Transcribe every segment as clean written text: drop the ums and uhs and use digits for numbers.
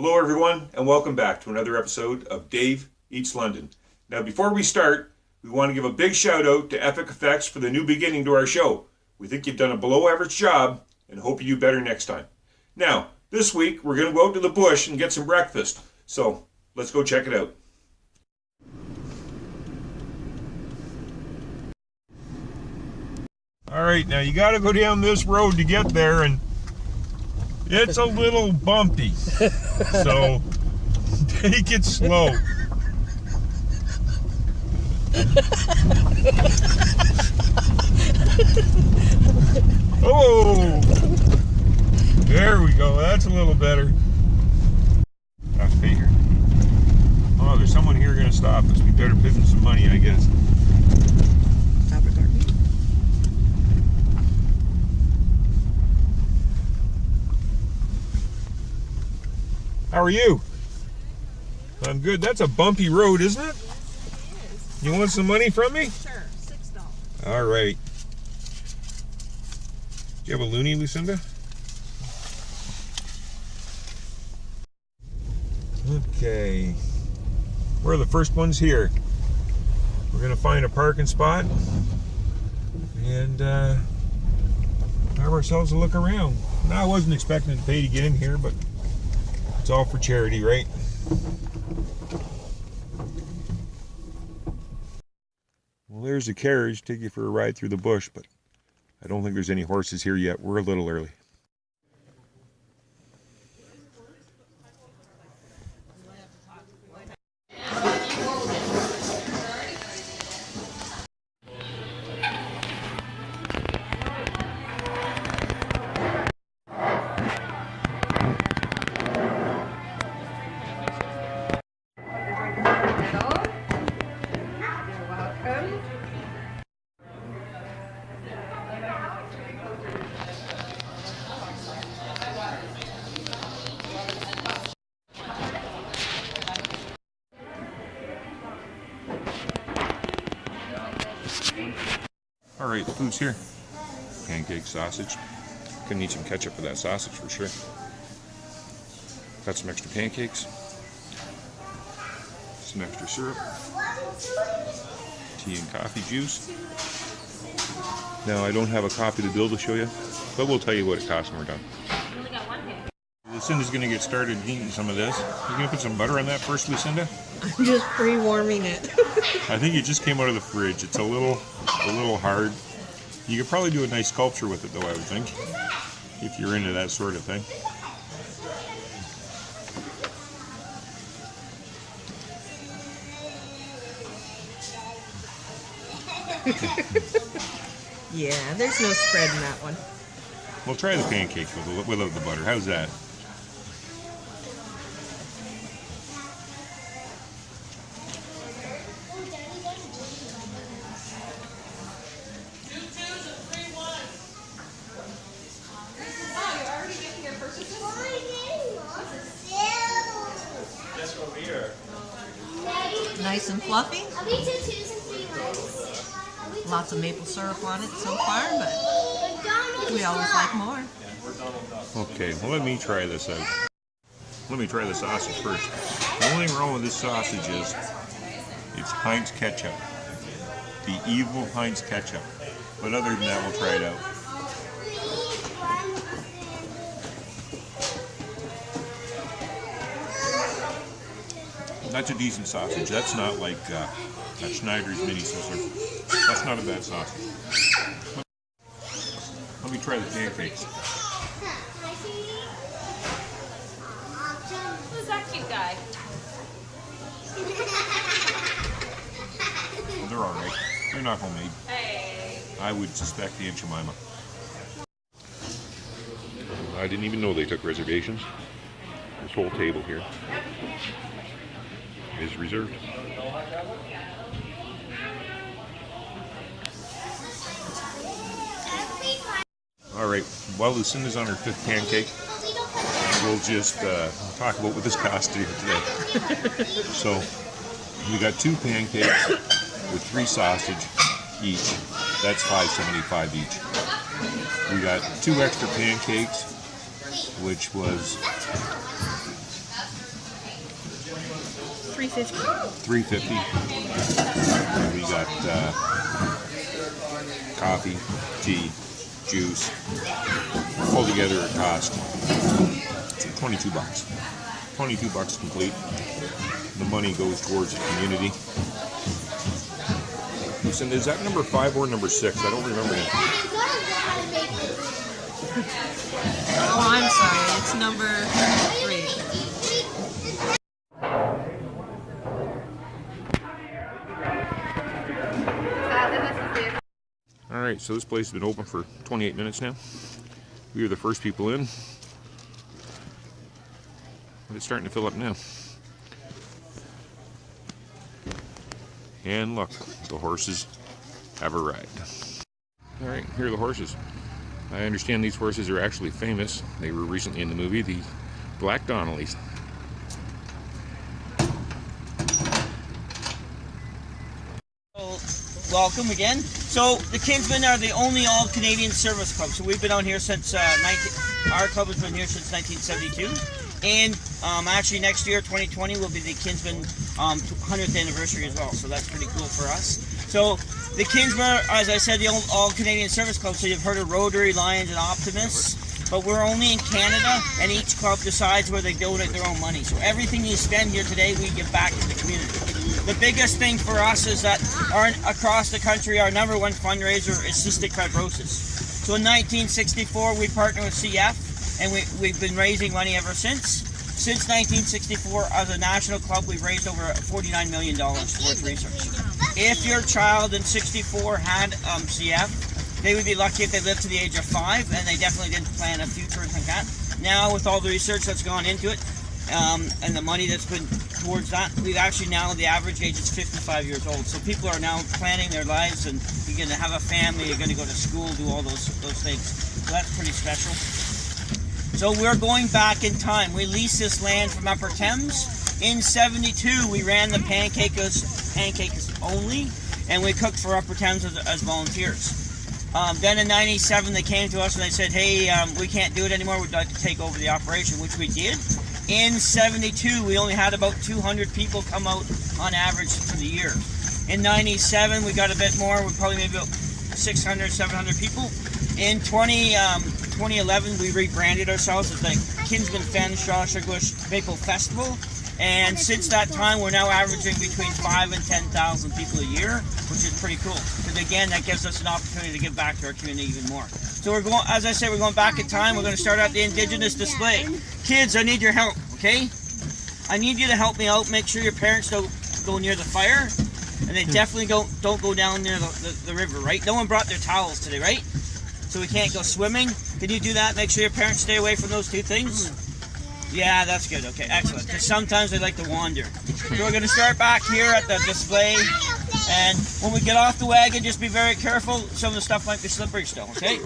Hello everyone, and welcome back to another episode of Dave Eats London. Now before we start, we want to give a big shout out to Epic Effects for the new beginning to our show. We think you've done a below average job and hope you do better next time. Now, this week we're going to go out to the bush and get some breakfast. So, let's go check it out. Alright, now you got to go down this road to get there, and it's a little bumpy, so take it slow. Oh, there we go. That's a little better. Have to pay here. Oh, there's someone here going to stop us. We better pay them some money, I guess. How are you? I'm good. That's a bumpy road, isn't it? Yes, it is. You want some money from me? Sure, $6. All right. Do you have a loonie, Lucinda? Okay. We're the first ones here. We're going to find a parking spot and have ourselves a look around. Now, I wasn't expecting to pay to get in here, but it's all for charity, right? Well, there's a carriage, take you for a ride through the bush, but I don't think there's any horses here yet. We're a little early. All right, the food's here. Pancake, sausage. Gonna need some ketchup for that sausage for sure. Got some extra pancakes. Some extra syrup. Tea and coffee juice. Now, I don't have a copy of the bill to show you, but we'll tell you what it costs when we're done. You only got one pancake. Lucinda's gonna get started eating some of this. You gonna put some butter on that first, Lucinda? I'm just pre-warming it. I think it just came out of the fridge. It's a little hard. You could probably do a nice sculpture with it, though, I would think, if you're into that sort of thing. Yeah, there's no spread in that one. We'll try the pancakes without the butter. How's that? Nice and fluffy. Lots of maple syrup on it so far, but we always like more. Okay, well, let me try this out. Let me try the sausage first. The only thing wrong with this sausage is it's Heinz ketchup. The evil Heinz ketchup. But other than that, we'll try it out. That's a decent sausage. That's not like Schneider's mini sizzler. That's not a bad sausage. Let me try the pancakes. Who's that cute guy? Well, they're all right. They're not homemade. Hey. I would suspect the Aunt Jemima. I didn't even know they took reservations. This whole table here is reserved. All right, while Lucinda's on her 5th pancake, we'll just talk about what this cost today. So we got 2 pancakes with 3 sausage each. That's $5.75 each. We got 2 extra pancakes, which was $3.50. $3.50. We got coffee, tea, juice. All together it cost $22. $22 complete. The money goes towards the community. Listen, is that number 5 or number 6? I don't remember it. Oh, I'm sorry. It's number 3. Alright, so this place has been open for 28 minutes now. We were the first people in. And it's starting to fill up now. And look, the horses have arrived. Alright, here are the horses. I understand these horses are actually famous. They were recently in the movie, the Black Donnellys. Welcome again. So the Kinsmen are the only all-Canadian service club. So we've been out here since our club has been here since 1972. And actually next year, 2020, will be the Kinsmen 100th anniversary as well. So that's pretty cool for us. So the Kinsmen, as I said, the all-Canadian service club. So you've heard of Rotary, Lions, and Optimists. But we're only in Canada, and each club decides where they donate their own money. So everything you spend here today, we give back to the community. The biggest thing for us is that across the country, our number one fundraiser is cystic fibrosis. So in 1964, we partnered with CF, and we've been raising money ever since. Since 1964, as a national club, we've raised over $49 million towards research. If your child in 64 had CF, they would be lucky if they lived to the age of 5, and they definitely didn't plan a future like that. Now, with all the research that's gone into it, and the money that's been towards that, we've actually now, the average age is 55 years old. So people are now planning their lives, and you're going to have a family, you're going to go to school, do all those things. So that's pretty special. So we're going back in time. We leased this land from Upper Thames. In 72, we ran the pancakes only, and we cooked for Upper Thames as volunteers. Then in 97, they came to us and they said, hey, we can't do it anymore, we'd like to take over the operation, which we did. In 72, we only had about 200 people come out on average for the year. In 97, we got a bit more, we probably maybe about 600, 700 people. In 2011, we rebranded ourselves as the Kinsmen Fanshawe Maple Festival. And since that time, we're now averaging between 5,000 and 10,000 people a year, which is pretty cool. Because again, that gives us an opportunity to give back to our community even more. So we're going, as I said, we're going back in time. We're going to start out the Indigenous display. Kids, I need your help, okay? I need you to help me out. Make sure your parents don't go near the fire, and they definitely don't go down near the river, right? No one brought their towels today, right? So we can't go swimming. Can you do that? Make sure your parents stay away from those two things. Yeah, that's good. Okay, excellent. Because sometimes they like to wander. So we're going to start back here at the display. And when we get off the wagon, just be very careful. Some of the stuff might be slippery still, okay?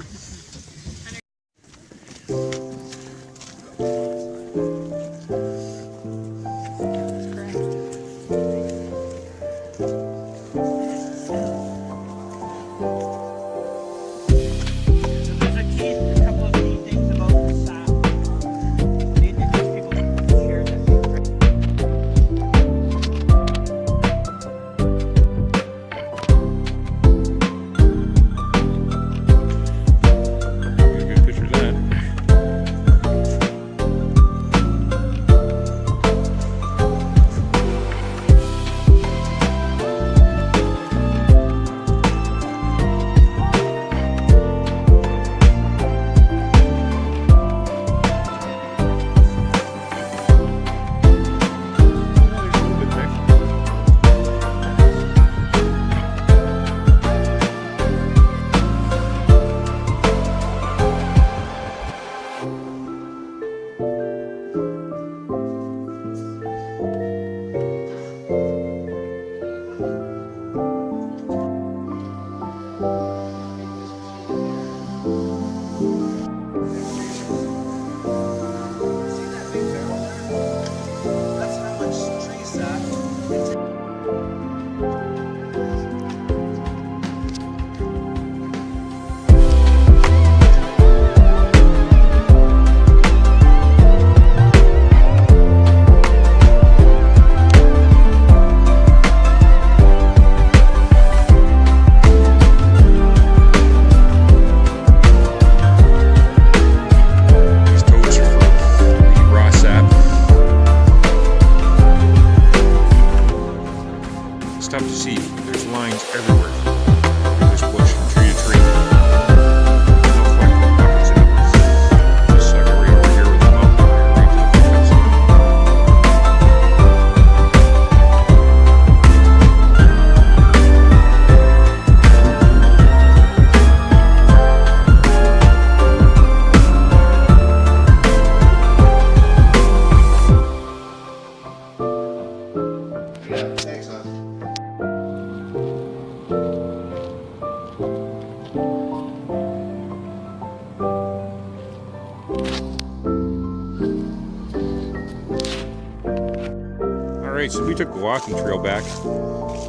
Alright, so we took the walking trail back.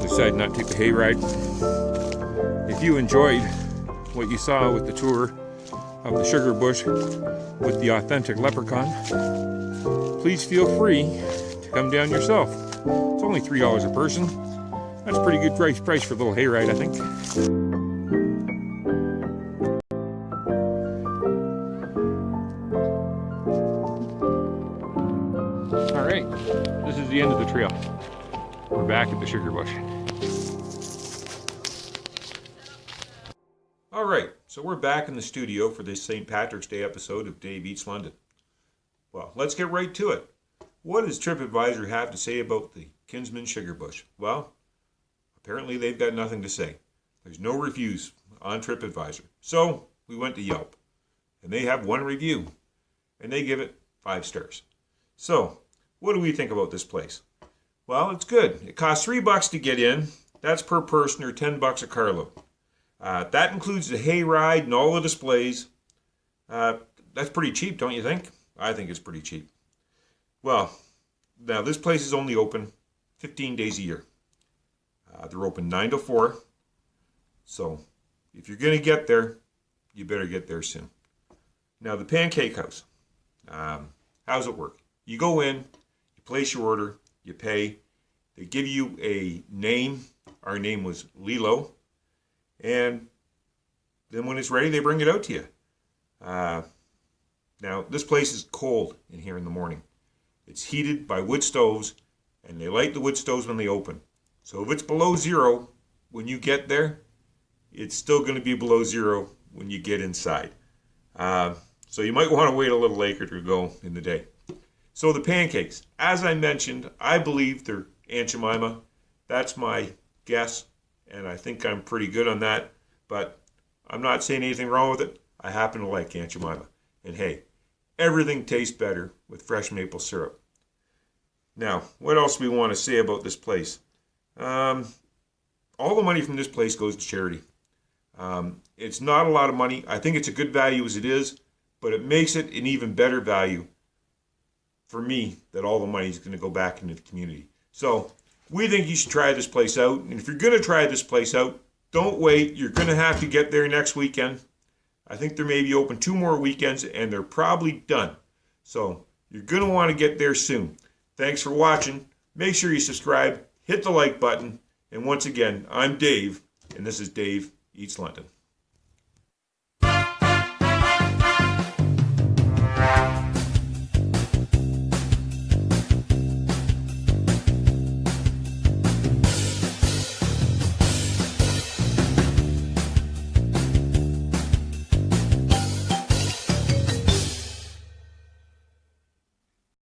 We decided not to take the hayride. If you enjoyed what you saw with the tour of the sugar bush with the authentic Leprechaun, please feel free to come down yourself. It's only $3 a person. That's a pretty good price for a little hayride, I think. Alright, this is the end of the trail. We're back at the sugar bush. Alright, so we're back in the studio for this St. Patrick's Day episode of Dave Eats London. Well, let's get right to it. What does TripAdvisor have to say about the Kinsmen sugar bush? Well, apparently they've got nothing to say. There's no reviews on TripAdvisor. So we went to Yelp, and they have one review, and they give it 5 stars. So, what do we think about this place? Well, it's good. It costs $3 to get in. That's per person, or $10 a carload. That includes the hayride and all the displays. That's pretty cheap, don't you think? I think it's pretty cheap. Well, now this place is only open 15 days a year. They're open 9 to 4. So, if you're going to get there, you better get there soon. Now, the Pancake House. How does it work? You go in, you place your order, you pay. They give you a name. Our name was Lilo. And then when it's ready, they bring it out to you. Now, this place is cold in here in the morning. It's heated by wood stoves, and they light the wood stoves when they open. So if it's below 0 when you get there, it's still going to be below 0 when you get inside. So you might want to wait a little later to go in the day. So the pancakes, as I mentioned, I believe they're Aunt Jemima. That's my guess, and I think I'm pretty good on that. But I'm not saying anything wrong with it. I happen to like Aunt Jemima. And hey, everything tastes better with fresh maple syrup. Now, what else do we want to say about this place? All the money from this place goes to charity. It's not a lot of money. I think it's a good value as it is, but it makes it an even better value for me that all the money is going to go back into the community. So we think you should try this place out. And if you're going to try this place out, don't wait. You're going to have to get there next weekend. I think they're maybe open 2 more weekends, and they're probably done. So you're going to want to get there soon. Thanks for watching. Make sure you subscribe, hit the like button, and once again, I'm Dave, and this is Dave Eats London.